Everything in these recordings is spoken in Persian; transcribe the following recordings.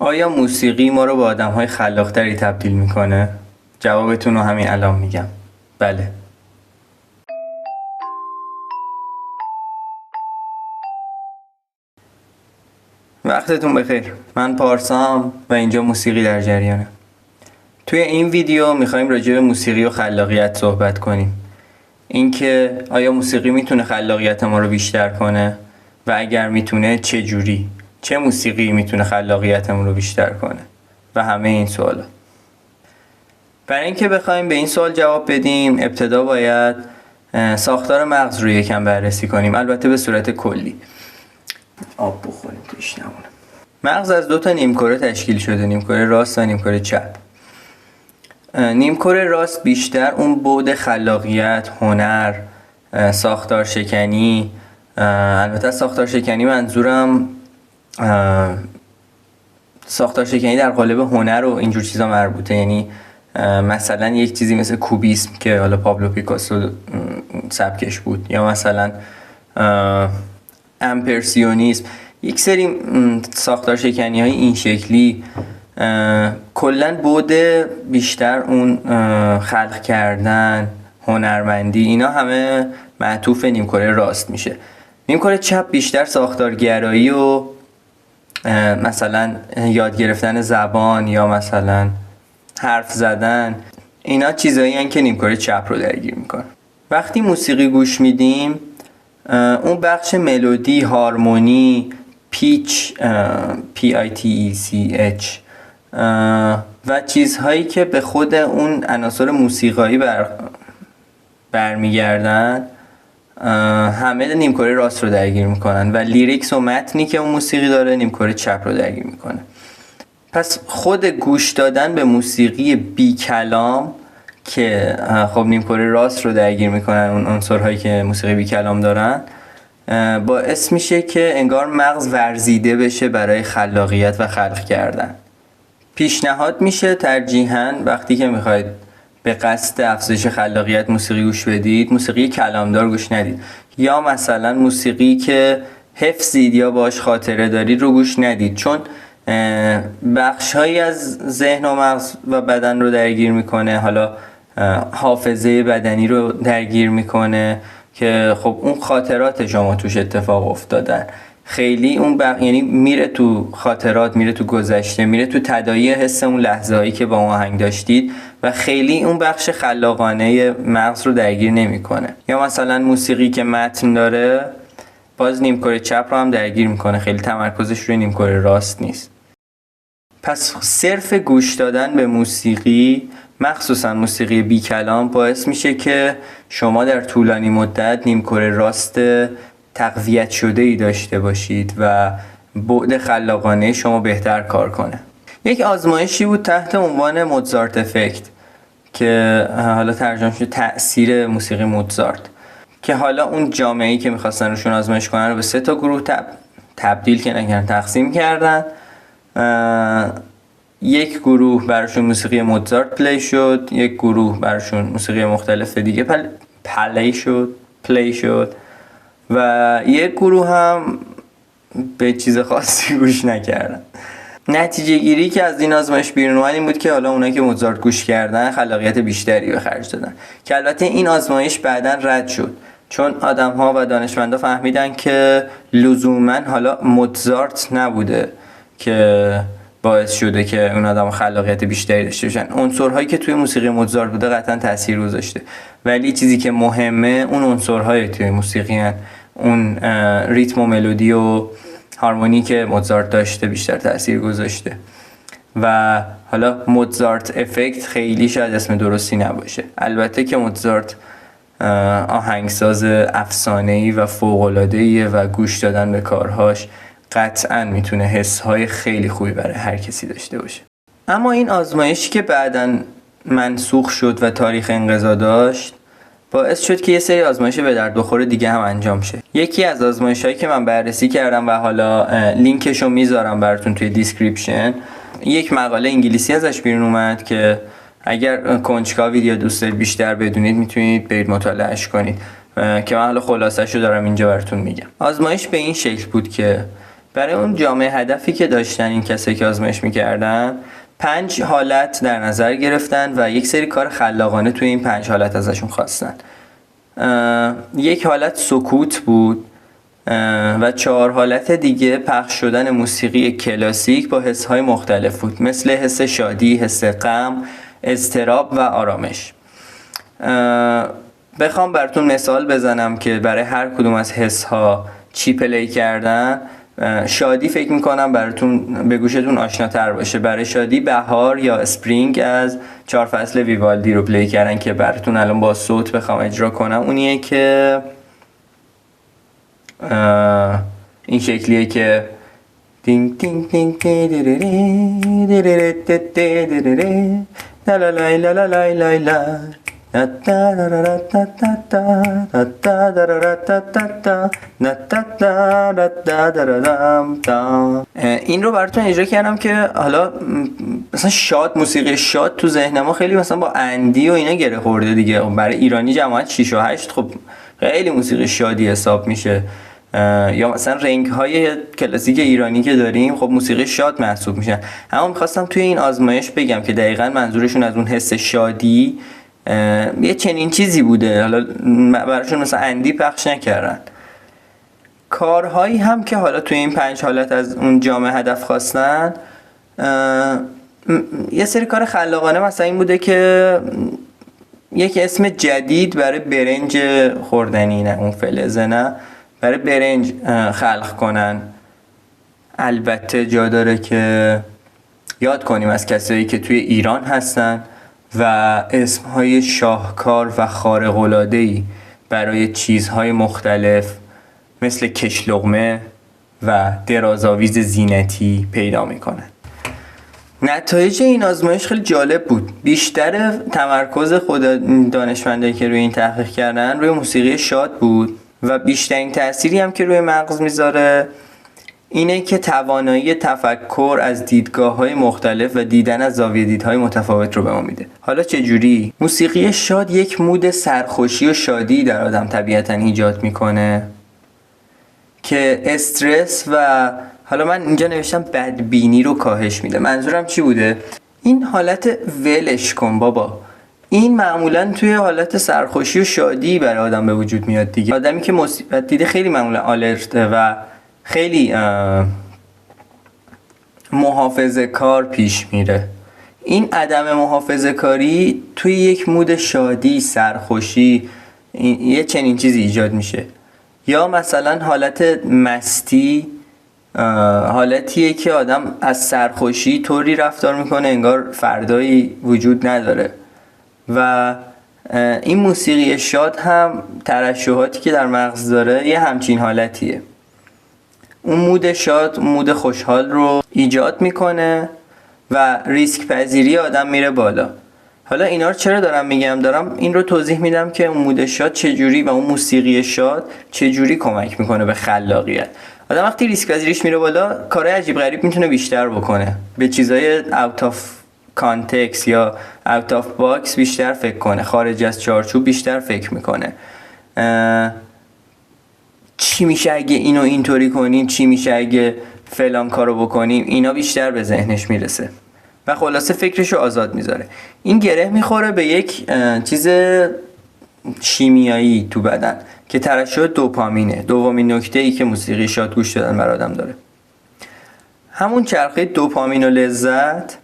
آیا موسیقی ما رو به آدم‌های خلاق‌تری تبدیل میکنه؟ جوابتون رو همین الان میگم. بله. وقتتون بخیر. من پارسام و اینجا موسیقی در جریانه. توی این ویدیو میخوایم راجع به موسیقی و خلاقیت صحبت کنیم. اینکه آیا موسیقی میتونه خلاقیت ما رو بیشتر کنه و اگر میتونه چه جوری؟ چه موسیقی میتونه خلاقیتمون رو بیشتر کنه؟ و همه این سوالا. برای اینکه بخوایم به این سوال جواب بدیم ابتدا باید ساختار مغز رو یکم بررسی کنیم، البته به صورت کلی. آب بخوریم توش نمونه. مغز از 2 نیمکره تشکیل شده، نیمکره راست و نیمکره چپ. نیمکره راست بیشتر اون بعد خلاقیت، هنر، ساختار شکنی، البته ساختار شکنی منظورم ساختار شکنی در قالب هنر و اینجور چیزا مربوطه، یعنی مثلا یک چیزی مثل کوبیسم که حالا پابلو پیکاسو سبکش بود، یا مثلا امپرسیونیسم، یک سری ساختار شکنی های این شکلی کلن بعد بیشتر اون خلق کردن، هنرمندی، اینا همه معطوف نیمکره راست میشه. نیمکره چپ بیشتر ساختارگرایی و مثلا یاد گرفتن زبان یا مثلا حرف زدن، اینا چیزایی هستن که نیمکره چپ رو درگیر میکنه. وقتی موسیقی گوش میدیم اون بخش ملودی، هارمونی، پیچ PITECH و چیزهایی که به خود اون عناصر موسیقایی برمیگردن همه نیمکره راست رو درگیر میکنن و لیریکس و متنی که اون موسیقی داره نیمکره چپ رو درگیر میکنه. پس خود گوش دادن به موسیقی بی کلام که خب نیمکره راست رو درگیر میکنن، اون عنصرهایی که موسیقی بی کلام دارن، باعث میشه که انگار مغز ورزیده بشه برای خلاقیت و خلق کردن. پیشنهاد میشه ترجیحاً وقتی که میخواید به قصد افزایش خلاقیت موسیقی گوش بدید، موسیقی کلامدار گوش ندید، یا مثلا موسیقی که حفظید یا باش خاطره دارید رو گوش ندید، چون بخش‌هایی از ذهن و مغز و بدن رو درگیر میکنه، حالا حافظه بدنی رو درگیر میکنه که خب اون خاطرات شما توش اتفاق افتادن. خیلی اون یعنی میره تو خاطرات، میره تو گذشته، میره تو تداعی حس اون لحظه هایی که با اون آهنگ داشتید و خیلی اون بخش خلاقانه مغز رو درگیر نمیکنه. یا مثلا موسیقی که متن داره باز نیمکره چپ رو هم درگیر میکنه، خیلی تمرکزش روی نیمکره راست نیست. پس صرف گوش دادن به موسیقی، مخصوصا موسیقی بی کلام، باعث میشه که شما در طولانی مدت نیمکره راست تقویت شده ای داشته باشید و بعد خلاقانه شما بهتر کار کنه. یک آزمایشی بود تحت عنوان موزارت افکت که حالا ترجمه شده تأثیر موسیقی موزارت، که حالا اون جامعه‌ای که می‌خواستن روشون آزمایش کنن رو به 3 گروه تبدیل که نکردن، تقسیم کردن. یک گروه براشون موسیقی موزارت پلی شد، یک گروه براشون موسیقی مختلف دیگه پلی شد و یک گروه هم به چیز خاصی گوش نکردن. نتیجه گیری که از این آزمایش بیرون اومد این بود که حالا اونایی که موزارت گوش کردن خلاقیت بیشتری به خرج دادن، که البته این آزمایش بعداً رد شد چون آدم‌ها و دانشمندا فهمیدن که لزوماً حالا موزارت نبوده که باعث شده که اون آدم خلاقیت بیشتری داشته باشن. عنصرهایی که توی موسیقی موزارت بوده قطعاً تاثیر گذاشته، ولی چیزی که مهمه اون عنصرهای توی موسیقی هن. اون ریتم و ملودی و هارمونی که موزارت داشته بیشتر تاثیر گذاشته. و حالا موزارت افکت خیلی شاید اسم درستی نباشه، البته که موزارت آهنگساز افسانه‌ای و فوق‌العاده‌ایه و گوش دادن به کارهاش قطعاً میتونه حس‌های خیلی خوبی برای هر کسی داشته باشه. اما این آزمایشی که بعداً منسوخ شد و تاریخ انقضا داشت باعث شد که یه سری آزمایش به درد بخور دیگه هم انجام شه. یکی از آزمایش‌هایی که من بررسی کردم و حالا لینکشو میذارم براتون توی دیسکریپشن، یک مقاله انگلیسی ازش بیرون اومد که اگر کنجکاوید یا دوست دارید بیشتر بدونید میتونید برید مطالعهش کنید، که من حالا خلاصه‌شو دارم اینجا براتون میگم. آزمایش به این شکل بود که برای اون جامعه هدفی که داشتن این کسایی که آزمایش میکردن 5 حالت در نظر گرفتن و یک سری کار خلاقانه توی این 5 حالت ازشون خواستن. یک حالت سکوت بود و 4 حالت دیگه پخش شدن موسیقی کلاسیک با حس‌های مختلف بود، مثل حس شادی، حس غم، اضطراب و آرامش. بخوام براتون مثال بزنم که برای هر کدوم از حس‌ها چی پلی کردن، شادی فکر میکنم براتون به گوشتون آشناتر باشه. برای شادی بهار یا اسپرینگ از 4 فصل ویوالدی رو پلی کردن که براتون الان با صوت بخوام اجرا کنم. اونیه که این شکلیه که دینگ دینگ دینگ لا لا لا لا لا لا لا. این رو براتون اجرا کردم که حالا مثلا شاد، موسیقی شاد تو ذهن ما خیلی مثلا با اندی و اینا گره خورده دیگه. برای ایرانی جماعت 6 و 8 خب خیلی موسیقی شادی حساب میشه، یا مثلا رنگ های کلاسیک ایرانی که داریم خب موسیقی شاد محسوب میشن. اما میخواستم توی این آزمایش بگم که دقیقاً منظورشون از اون حس شادی یه چنین چیزی بوده، حالا براشون مثلا اندی پخش نکردن. کارهایی هم که حالا توی این 5 حالت از اون جامعه هدف خواستن، یه سری کار خلاقانه مثلا این بوده که یک اسم جدید برای برنج خوردنی، نه اون فلزه، نه برای برنج خلق کنن. البته جا داره که یاد کنیم از کسایی که توی ایران هستن و اسمهای شاهکار و خارق‌العاده‌ای برای چیزهای مختلف مثل کشلقمه و درازآویز زینتی پیدا میکنن. نتایج این آزمایش خیلی جالب بود. بیشتر تمرکز خود دانشمندایی که روی این تحقیق کردن روی موسیقی شاد بود و بیشترین تأثیری هم که روی مغز میذاره اینه که توانایی تفکر از دیدگاه‌های مختلف و دیدن از زاویه دیدهای متفاوت رو به ما میده. حالا چه جوری؟ موسیقی شاد یک مود سرخوشی و شادی در آدم طبیعتاً ایجاد میکنه که استرس و حالا من اینجا نوشتم بدبینی رو کاهش میده. منظورم چی بوده؟ این حالت ولش کن بابا، این معمولا توی حالت سرخوشی و شادی برای آدم به وجود میاد دیگه. آدمی که مصیبت دیده خیلی معمولا آلرته و خیلی محافظه کار پیش میره. این عدم محافظه کاری توی یک مود شادی، سرخوشی، یه چنین چیزی ایجاد میشه. یا مثلا حالت مستی، حالتیه که آدم از سرخوشی طوری رفتار میکنه انگار فردایی وجود نداره. و این موسیقی شاد هم ترشحاتی که در مغز داره یه همچین حالتیه. اون مود شاد، مود خوشحال رو ایجاد میکنه و ریسک پذیری آدم میره بالا. حالا اینا رو چرا دارم میگم؟ دارم این رو توضیح میدم که اون مود شاد چجوری و اون موسیقی شاد چجوری کمک میکنه به خلاقیت. آدم وقتی ریسک پذیریش میره بالا، کارهای عجیب غریب میتونه بیشتر بکنه، به چیزای اوت آف کانتکست یا اوت آف باکس بیشتر فکر کنه، خارج از چارچوب بیشتر فکر میکنه. چی میشه اگه اینو اینطوری کنیم، چی میشه اگه فلان کارو بکنیم، اینا بیشتر به ذهنش میرسه و خلاصه فکرشو آزاد میذاره. این گره میخوره به یک چیز شیمیایی تو بدن که ترشح دوپامینه. دومین نکته ای که موسیقی شاد گوش دادن بر آدم داره، همون چرخه دوپامین و لذت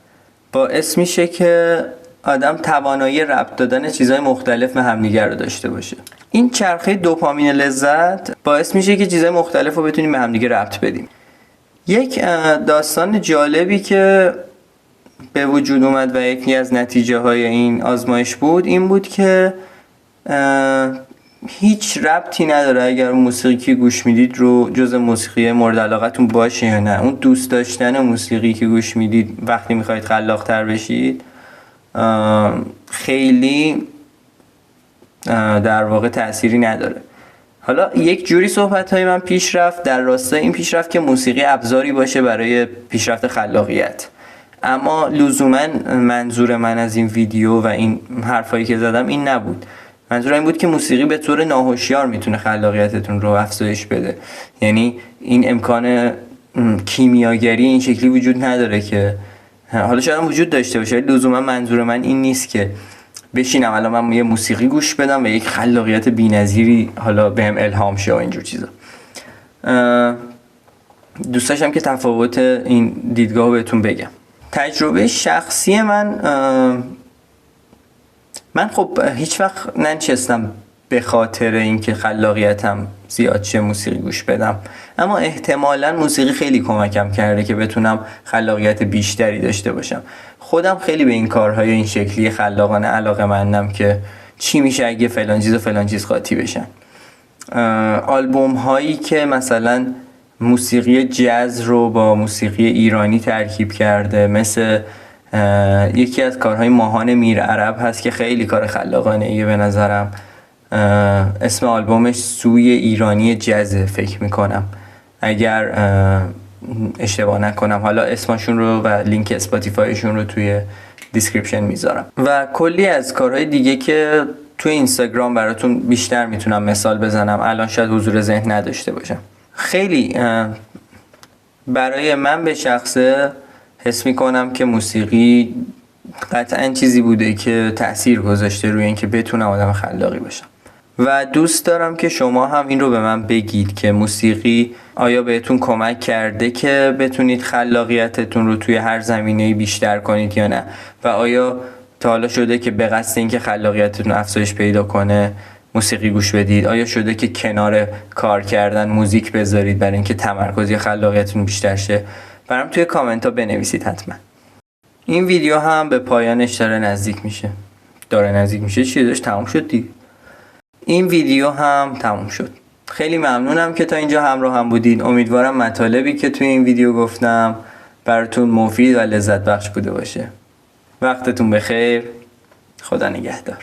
باعث میشه که آدم توانایی ربط دادن چیزهای مختلف به همدیگر رو داشته باشه. این چرخه دوپامین لذت باعث میشه که چیزهای مختلف رو بتونیم به همدیگه ربط بدیم. یک داستان جالبی که به وجود اومد و یکی از نتیجه های این آزمایش بود این بود که هیچ ربطی نداره اگر موسیقی که گوش میدید رو جز موسیقی مورد علاقتون باشه یا نه. اون دوست داشتن موسیقی که گوش میدید وقتی میخواید خلاق تر بشید خیلی در واقع تأثیری نداره. حالا یک جوری صحبت‌های من پیش رفت در راستای این پیشرفت که موسیقی ابزاری باشه برای پیشرفت خلاقیت، اما لزوما منظور من از این ویدیو و این حرفایی که زدم این نبود. منظور این بود که موسیقی به طور ناهوشیار میتونه خلاقیتتون رو افزایش بده. یعنی این امکان کیمیاگری این شکلی وجود نداره که حالا شاید وجود داشته باشه، لزوما منظور من این نیست که بشینم الان من یه موسیقی گوش بدم و یک خلاقیت بی‌نظیری حالا بهم الهام شه و اینجور چیزا. دوست داشتم که تفاوت این دیدگاهو بهتون بگم. تجربه شخصی من خب هیچ وقت ننشستم به خاطر اینکه خلاقیتم زیاد شه موسیقی گوش بدم، اما احتمالاً موسیقی خیلی کمکم کرده که بتونم خلاقیت بیشتری داشته باشم. خودم خیلی به این کارهای این شکلی خلاقانه علاقه‌مندم که چی میشه اگه فلان چیز و فلان چیز قاطی بشن. آلبوم هایی که مثلا موسیقی جاز رو با موسیقی ایرانی ترکیب کرده، مثل یکی از کارهای ماهان میرعرب هست که خیلی کار خلاقانه ایه به نظرم. اسم آلبومش سوی ایرانی جزه فکر میکنم اگر اشتباه نکنم. حالا اسمشون رو و لینک اسپاتیفایشون رو توی دیسکریپشن میذارم و کلی از کارهای دیگه که توی اینستاگرام براتون بیشتر میتونم مثال بزنم، الان شاید حضور ذهن نداشته باشم. خیلی برای من به شخصه حس میکنم که موسیقی قطعا چیزی بوده که تأثیر گذاشته روی اینکه بتونم آدم خلاقی باشم و دوست دارم که شما هم این رو به من بگید که موسیقی آیا بهتون کمک کرده که بتونید خلاقیتتون رو توی هر زمینه‌ای بیشتر کنید یا نه، و آیا تا حالا شده که به قصد اینکه خلاقیتتون افزایش پیدا کنه موسیقی گوش بدید؟ آیا شده که کنار کار کردن موزیک بذارید برای اینکه تمرکز یا خلاقیتتون بیشتر شه؟ برام توی کامنت ها بنویسید حتما. این ویدیو هم به پایانش داره نزدیک میشه. چی داشت تموم شد دیگه. این ویدیو هم تموم شد. خیلی ممنونم که تا اینجا همراه هم بودین. امیدوارم مطالبی که توی این ویدیو گفتم براتون مفید و لذت بخش بوده باشه. وقتتون بخیر. خدا نگهدار.